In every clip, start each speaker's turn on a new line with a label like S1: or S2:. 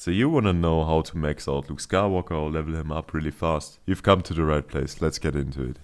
S1: So you wanna know how to max out Luke Skywalker or level him up really fast? You've come to the right place, let's get into it.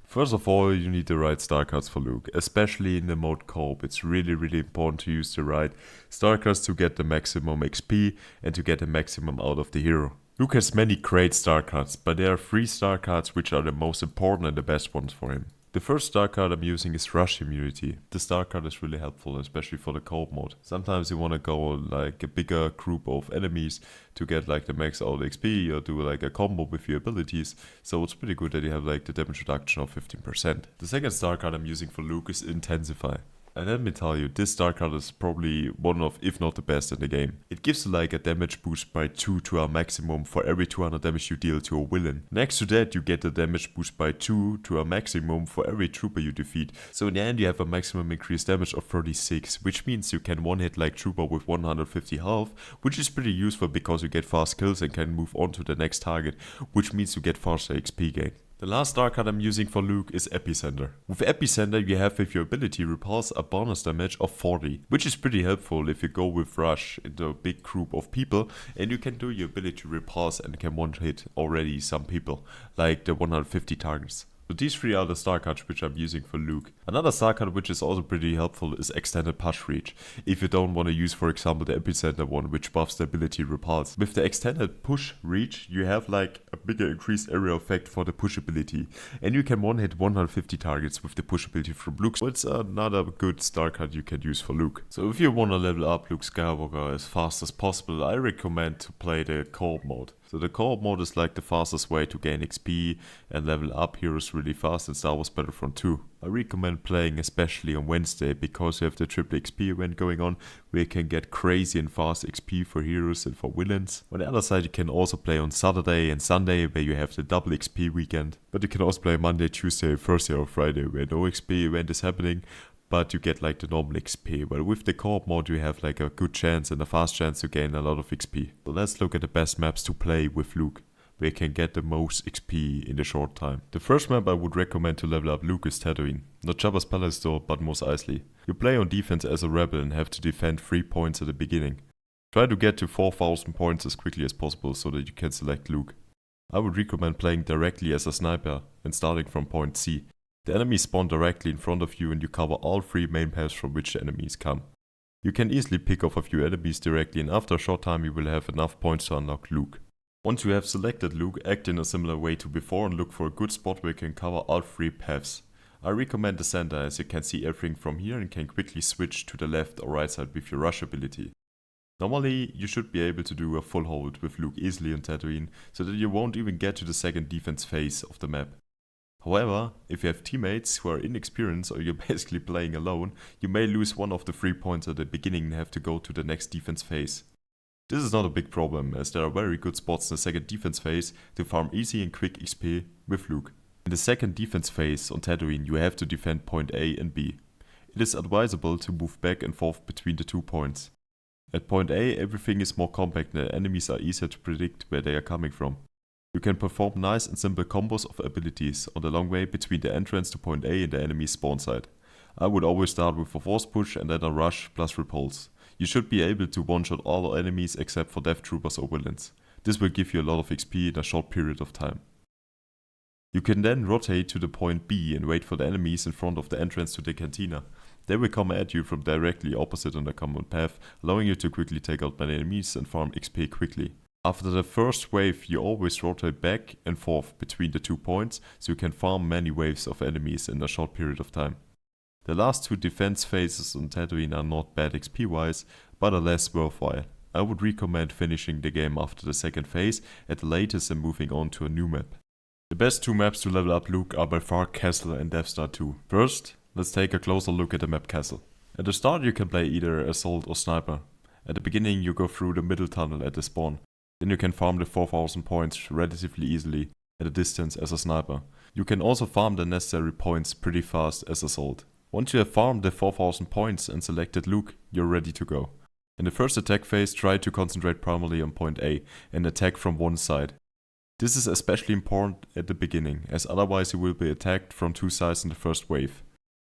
S1: First of all, you need the right star cards for Luke, especially in the mode co-op. It's really important to use the right star cards to get the maximum XP and to get the maximum out of the hero. Luke has many great star cards, but there are 3 star cards which are the most important and the best ones for him. The first star card I'm using is Rush Immunity. The star card is really helpful, especially for the co-op mode. Sometimes you want to go like a bigger group of enemies to get like the max out XP or do like a combo with your abilities, so it's pretty good that you have like the damage reduction of 15%. The second star card I'm using for Luke is Intensify. And let me tell you, this star card is probably one of, if not the best in the game. It gives you like a damage boost by 2 to a maximum for every 200 damage you deal to a villain. Next to that, you get a damage boost by 2 to a maximum for every trooper you defeat. So in the end, you have a maximum increased damage of 36, which means you can one hit like trooper with 150 health, which is pretty useful because you get fast kills and can move on to the next target, which means you get faster XP gain. The last star card I'm using for Luke is Epicenter. With Epicenter you have with your ability Repulse a bonus damage of 40, which is pretty helpful if you go with Rush into a big group of people and you can do your ability Repulse and can one hit already some people, like the 150 targets. So these 3 are the star cards which I'm using for Luke. Another star card which is also pretty helpful is Extended Push Reach, if you don't want to use for example the Epicenter one which buffs the ability Repulse. With the Extended Push Reach you have like a bigger increased area effect for the push ability and you can one hit 150 targets with the push ability from Luke, so it's another good star card you can use for Luke. So if you want to level up Luke Skywalker as fast as possible, I recommend to play the co-op mode. So the co-op mode is like the fastest way to gain XP and level up heroes really fast in Star Wars Battlefront 2. I recommend playing especially on Wednesday because you have the triple XP event going on where you can get crazy and fast XP for heroes and for villains. On the other side you can also play on Saturday and Sunday where you have the double XP weekend. But you can also play Monday, Tuesday, Thursday or Friday where no XP event is happening, but you get like the normal XP. But with the co-op mode you have like a good chance and a fast chance to gain a lot of XP. So let's look at the best maps to play with Luke, where you can get the most XP in a short time. The first map I would recommend to level up Luke is Tatooine. Not Jabba's Palace though, but Mos Eisley. You play on defense as a rebel and have to defend 3 points at the beginning. Try to get to 4000 points as quickly as possible so that you can select Luke. I would recommend playing directly as a sniper and starting from point C. The enemies spawn directly in front of you and you cover all 3 main paths from which the enemies come. You can easily pick off a few enemies directly and after a short time you will have enough points to unlock Luke. Once you have selected Luke, act in a similar way to before and look for a good spot where you can cover all 3 paths. I recommend the center as you can see everything from here and can quickly switch to the left or right side with your rush ability. Normally you should be able to do a full hold with Luke easily on Tatooine so that you won't even get to the second defense phase of the map. However, if you have teammates who are inexperienced or you're basically playing alone, you may lose one of the 3 points at the beginning and have to go to the next defense phase. This is not a big problem as there are very good spots in the second defense phase to farm easy and quick XP with Luke. In the second defense phase on Tatooine you have to defend point A and B. It is advisable to move back and forth between the 2 points. At point A everything is more compact and the enemies are easier to predict where they are coming from. You can perform nice and simple combos of abilities on the long way between the entrance to point A and the enemy's spawn site. I would always start with a force push and then a rush plus repulse. You should be able to one-shot all enemies except for death troopers or villains. This will give you a lot of XP in a short period of time. You can then rotate to the point B and wait for the enemies in front of the entrance to the cantina. They will come at you from directly opposite on the common path, allowing you to quickly take out many enemies and farm XP quickly. After the first wave you always rotate back and forth between the 2 points so you can farm many waves of enemies in a short period of time. The last 2 defense phases on Tatooine are not bad XP wise, but are less worthwhile. I would recommend finishing the game after the second phase at the latest and moving on to a new map. The best 2 maps to level up Luke are by far Castle and Death Star 2. First, let's take a closer look at the map Castle. At the start you can play either Assault or Sniper. At the beginning you go through the middle tunnel at the spawn. Then you can farm the 4000 points relatively easily at a distance as a sniper. You can also farm the necessary points pretty fast as Assault. Once you have farmed the 4000 points and selected Luke, you're ready to go. In the first attack phase try to concentrate primarily on point A and attack from one side. This is especially important at the beginning as otherwise you will be attacked from 2 sides in the first wave.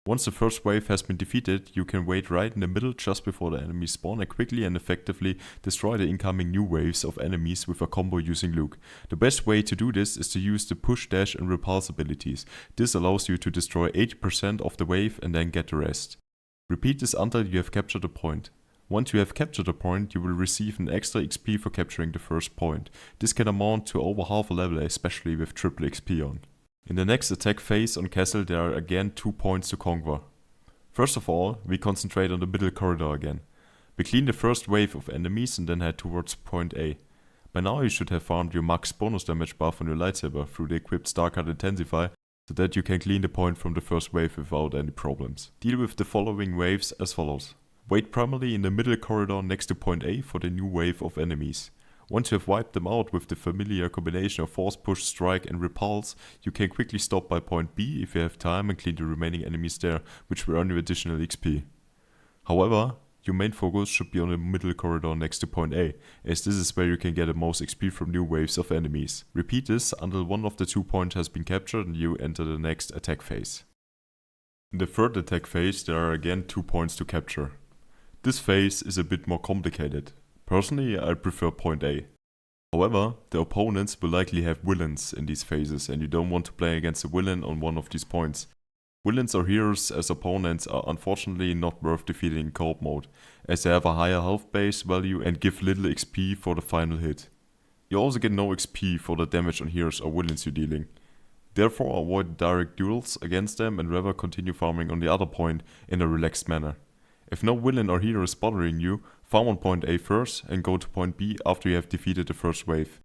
S1: Once the first wave has been defeated, you can wait right in the middle just before the enemies spawn and quickly and effectively destroy the incoming new waves of enemies with a combo using Luke. The best way to do this is to use the push, dash and repulse abilities. This allows you to destroy 80% of the wave and then get the rest. Repeat this until you have captured a point. Once you have captured a point, you will receive an extra XP for capturing the first point. This can amount to over half a level, especially with triple XP on. In the next attack phase on Castle, there are again 2 points to conquer. First of all, we concentrate on the middle corridor again. We clean the first wave of enemies and then head towards point A. By now you should have farmed your max bonus damage buff on your lightsaber through the equipped Star Card Intensify, so that you can clean the point from the first wave without any problems. Deal with the following waves as follows. Wait primarily in the middle corridor next to point A for the new wave of enemies. Once you have wiped them out with the familiar combination of force, push, strike and repulse, you can quickly stop by point B if you have time and clean the remaining enemies there, which will earn you additional XP. However, your main focus should be on the middle corridor next to point A, as this is where you can get the most XP from new waves of enemies. Repeat this until one of the 2 points has been captured and you enter the next attack phase. In the third attack phase, there are again 2 points to capture. This phase is a bit more complicated. Personally, I prefer point A. However, the opponents will likely have villains in these phases and you don't want to play against a villain on one of these points. Villains or heroes as opponents are unfortunately not worth defeating in co-op mode, as they have a higher health base value and give little XP for the final hit. You also get no XP for the damage on heroes or villains you're dealing. Therefore, avoid direct duels against them and rather continue farming on the other point in a relaxed manner. If no villain or hero is bothering you, farm on point A first and go to point B after you have defeated the first wave.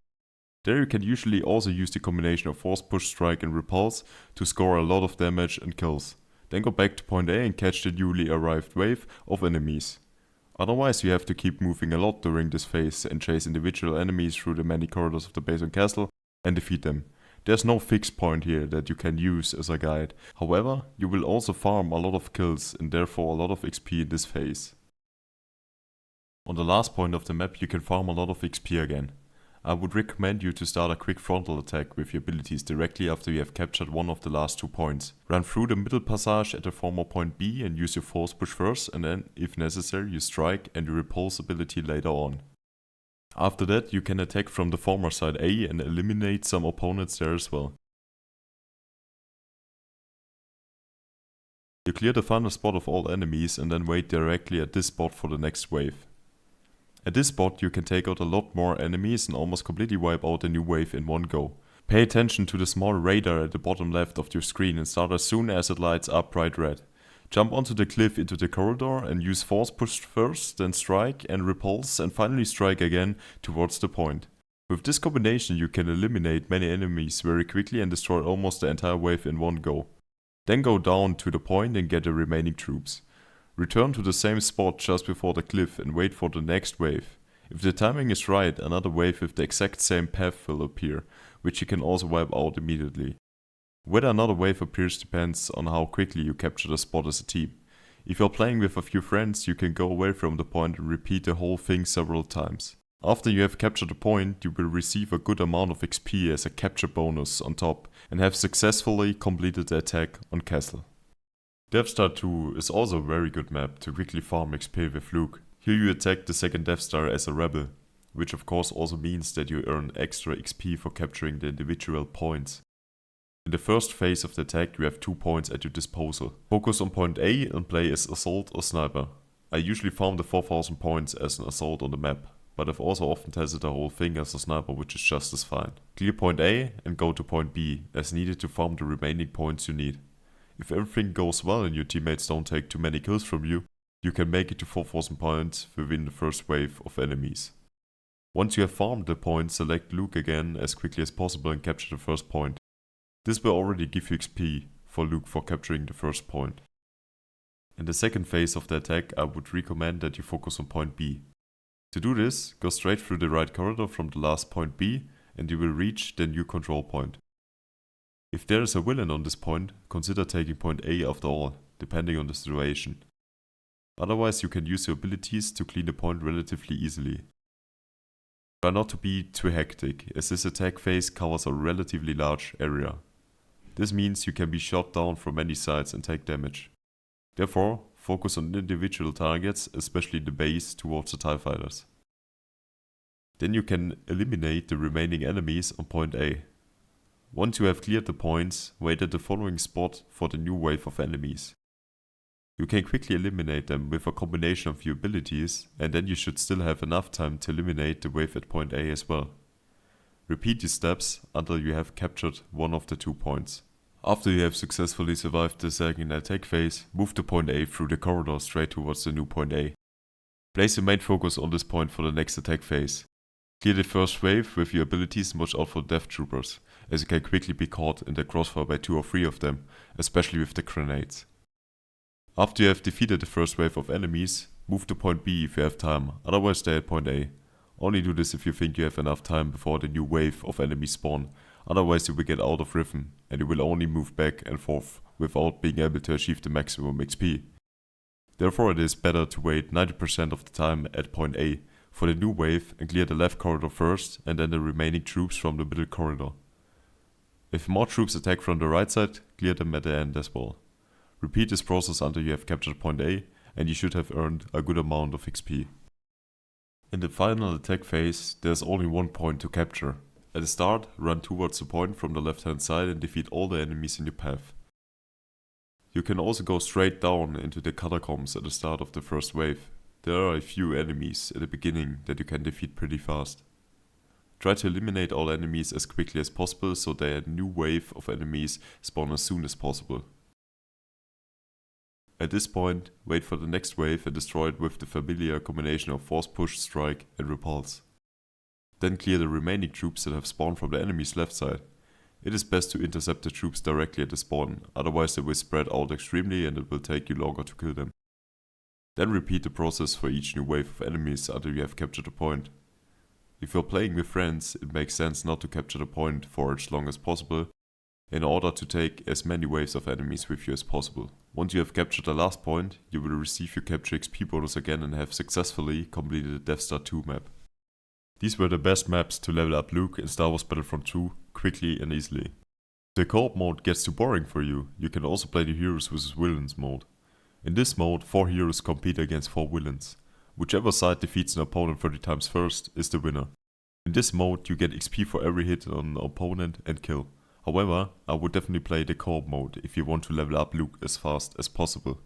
S1: There you can usually also use the combination of force, push, strike and repulse to score a lot of damage and kills. Then go back to point A and catch the newly arrived wave of enemies. Otherwise you have to keep moving a lot during this phase and chase individual enemies through the many corridors of the base and castle and defeat them. There's no fixed point here that you can use as a guide. However, you will also farm a lot of kills and therefore a lot of XP in this phase. On the last point of the map you can farm a lot of XP again. I would recommend you to start a quick frontal attack with your abilities directly after you have captured one of the last 2 points. Run through the middle passage at the former point B and use your force push first, and then, if necessary, you strike and your repulse ability later on. After that you can attack from the former side A and eliminate some opponents there as well. You clear the final spot of all enemies and then wait directly at this spot for the next wave. At this spot you can take out a lot more enemies and almost completely wipe out a new wave in one go. Pay attention to the small radar at the bottom left of your screen and start as soon as it lights up bright red. Jump onto the cliff into the corridor and use force push first, then strike and repulse and finally strike again towards the point. With this combination you can eliminate many enemies very quickly and destroy almost the entire wave in one go. Then go down to the point and get the remaining troops. Return to the same spot just before the cliff and wait for the next wave. If the timing is right, another wave with the exact same path will appear, which you can also wipe out immediately. Whether another wave appears depends on how quickly you capture the spot as a team. If you're playing with a few friends, you can go away from the point and repeat the whole thing several times. After you have captured a point, you will receive a good amount of XP as a capture bonus on top and have successfully completed the attack on Castle. Death Star 2 is also a very good map to quickly farm XP with Luke. Here you attack the second Death Star as a rebel, which of course also means that you earn extra XP for capturing the individual points. In the first phase of the attack you have 2 points at your disposal. Focus on point A and play as assault or sniper. I usually farm the 4000 points as an assault on the map, but I've also often tested the whole thing as a sniper, which is just as fine. Clear point A and go to point B as needed to farm the remaining points you need. If everything goes well and your teammates don't take too many kills from you, you can make it to 4000 points within the first wave of enemies. Once you have farmed the points, select Luke again as quickly as possible and capture the first point. This will already give you XP for Luke for capturing the first point. In the second phase of the attack, I would recommend that you focus on point B. To do this, go straight through the right corridor from the last point B and you will reach the new control point. If there is a villain on this point, consider taking point A after all, depending on the situation. Otherwise you can use your abilities to clean the point relatively easily. Try not to be too hectic, as this attack phase covers a relatively large area. This means you can be shot down from many sides and take damage. Therefore, focus on individual targets, especially the base towards the TIE fighters. Then you can eliminate the remaining enemies on point A. Once you have cleared the points, wait at the following spot for the new wave of enemies. You can quickly eliminate them with a combination of your abilities, and then you should still have enough time to eliminate the wave at point A as well. Repeat these steps until you have captured one of the 2 points. After you have successfully survived the second attack phase, move to point A through the corridor straight towards the new point A. Place your main focus on this point for the next attack phase. Clear the first wave with your abilities and watch out for death troopers, as you can quickly be caught in the crossfire by 2 or 3 of them, especially with the grenades. After you have defeated the first wave of enemies, move to point B if you have time, otherwise stay at point A. Only do this if you think you have enough time before the new wave of enemies spawn, otherwise you will get out of rhythm and you will only move back and forth without being able to achieve the maximum XP. Therefore it is better to wait 90% of the time at point A for the new wave and clear the left corridor first and then the remaining troops from the middle corridor. If more troops attack from the right side, clear them at the end as well. Repeat this process until you have captured point A and you should have earned a good amount of XP. In the final attack phase, there is only one point to capture. At the start, run towards the point from the left hand side and defeat all the enemies in your path. You can also go straight down into the catacombs at the start of the first wave. There are a few enemies at the beginning that you can defeat pretty fast. Try to eliminate all enemies as quickly as possible so that a new wave of enemies spawn as soon as possible. At this point, wait for the next wave and destroy it with the familiar combination of force push, strike and repulse. Then clear the remaining troops that have spawned from the enemy's left side. It is best to intercept the troops directly at the spawn, otherwise they will spread out extremely and it will take you longer to kill them. Then repeat the process for each new wave of enemies until you have captured a point. If you are playing with friends, it makes sense not to capture the point for as long as possible, in order to take as many waves of enemies with you as possible. Once you have captured the last point, you will receive your capture XP bonus again and have successfully completed the Death Star 2 map. These were the best maps to level up Luke in Star Wars Battlefront 2 quickly and easily. If the co-op mode gets too boring for you, you can also play the Heroes vs Villains mode. In this mode, 4 heroes compete against 4 villains. Whichever side defeats an opponent 30 times first is the winner. In this mode, you get XP for every hit on an opponent and kill. However, I would definitely play the co-op mode if you want to level up Luke as fast as possible.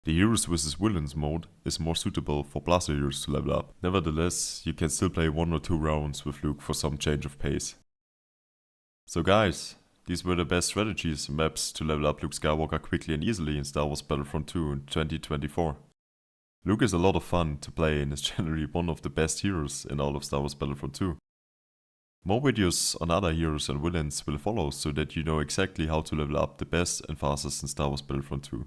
S1: The Heroes vs Villains mode is more suitable for Blaster heroes to level up. Nevertheless, you can still play 1 or 2 rounds with Luke for some change of pace. So guys, these were the best strategies and maps to level up Luke Skywalker quickly and easily in Star Wars Battlefront 2 in 2024. Luke is a lot of fun to play and is generally one of the best heroes in all of Star Wars Battlefront 2. More videos on other heroes and villains will follow so that you know exactly how to level up the best and fastest in Star Wars Battlefront 2.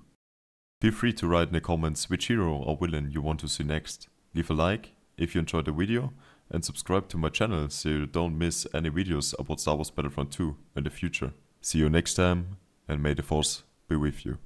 S1: Feel free to write in the comments which hero or villain you want to see next. Leave a like if you enjoyed the video and subscribe to my channel so you don't miss any videos about Star Wars Battlefront 2 in the future. See you next time and may the Force be with you.